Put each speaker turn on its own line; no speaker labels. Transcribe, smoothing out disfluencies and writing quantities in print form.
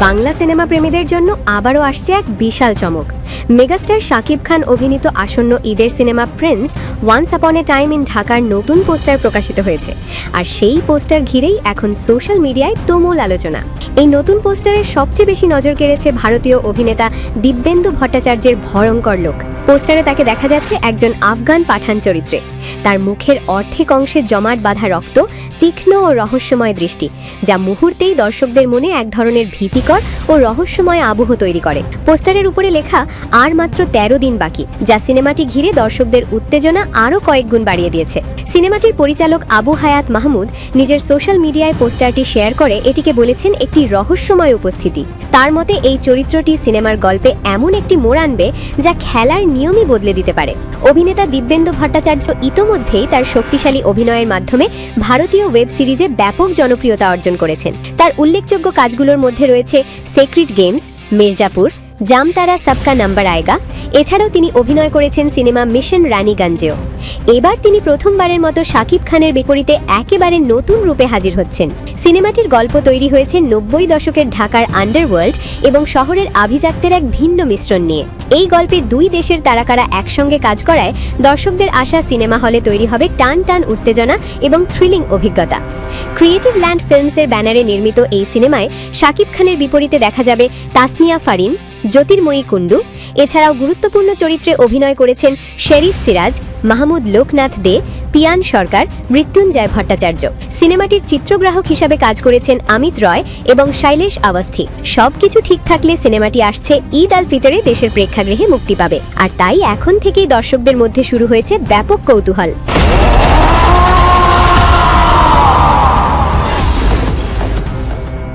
Bangla cinema প্রেমীদের জন্য আবারও আসছে এক বিশাল চমক। মেগাস্টার শাকিব খান অভিনীত আসন্ন ঈদের cinema Prince once upon A time in ঢাকার নতুন পোস্টার প্রকাশিত হয়েছে, আর সেই পোস্টার ঘিরেই এখন সোশ্যাল মিডিয়ায় তুমুল আলোচনা। এই নতুন পোস্টারের সবচেয়ে বেশি নজর কেড়েছে ভারতীয় অভিনেতা দিব্যেন্দু ভট্টাচার্যের ভয়ঙ্কর লোক। পোস্টারে তাকে দেখা যাচ্ছে একজন আফগান পাঠান চরিত্রে। তার মুখের অর্ধেক অংশে জমাট বাঁধা রক্ত, তীক্ষ্ণ ও রহস্যময় দৃষ্টি, যা মুহূর্তেই দর্শকদের মনে এক ধরনের ভীতিকর ও রহস্যময় আবহ তৈরি করে। পোস্টারের উপরে লেখা আর মাত্র 13 দিন বাকি, যা সিনেমাটি ঘিরে দর্শকদের উত্তেজনা আরও কয়েক গুণ বাড়িয়ে দিয়েছে। সিনেমাটির পরিচালক আবু হায়াত মাহমুদ নিজের সোশ্যাল মিডিয়ায় পোস্টারটি শেয়ার করে এটিকে বলেছেন একটি রহস্যময় উপস্থিতি। তার মতে এই চরিত্রটি সিনেমার গল্পে এমন একটি মোড় আনবে যা খেলার নিয়মই বদলে দিতে পারে। অভিনেতা দিব্যেন্দু ভট্টাচার্য ইতোমধ্যেই তার শক্তিশালী অভিনয়ের মাধ্যমে ভারতীয় ওয়েব সিরিজে ব্যাপক জনপ্রিয়তা অর্জন করেছেন। তার উল্লেখযোগ্য কাজগুলোর মধ্যে রয়েছে সেক্রেট গেমস, মির্জাপুর, জামতারা সবকা নাম্বার আয়েগা। এছাড়াও তিনি অভিনয় করেছেন সিনেমা মিশন রানীগঞ্জেও। এবার তিনি প্রথমবারের মতো শাকিব খানের বিপরীতে একেবারে নতুন রূপে হাজির হচ্ছেন। সিনেমাটির গল্প তৈরি হয়েছে 90 দশকের ঢাকার আন্ডারওয়ার্ল্ড এবং শহরের আভিজাত্যের এক ভিন্ন মিশ্রণ নিয়ে। এই গল্পে দুই দেশের তারকারা একসঙ্গে কাজ করায় দর্শকদের আশা সিনেমা হলে তৈরি হবে টান টান উত্তেজনা এবং থ্রিলিং অভিজ্ঞতা। ক্রিয়েটিভ ল্যান্ড ফিল্মসের ব্যানারে নির্মিত এই সিনেমায় শাকিব খানের বিপরীতে দেখা যাবে তাসনিয়া ফারিন, জ্যোতির্ময়ী কুণ্ডু। এছাড়াও গুরুত্বপূর্ণ চরিত্রে অভিনয় করেছেন শেরিফ সিরাজ, মাহমুদ লোকনাথ দে, পিয়ান সরকার, মৃত্যুঞ্জয় ভট্টাচার্য। সিনেমাটির চিত্রগ্রাহক হিসাবে কাজ করেছেন অমিত রয় এবং শৈলেশ আওয়াস্থি। সবকিছু ঠিক থাকলে সিনেমাটি আসছে ঈদ আল ফিতরে দেশের প্রেক্ষাগৃহে মুক্তি পাবে, আর তাই এখন থেকেই দর্শকদের মধ্যে শুরু হয়েছে ব্যাপক কৌতূহল।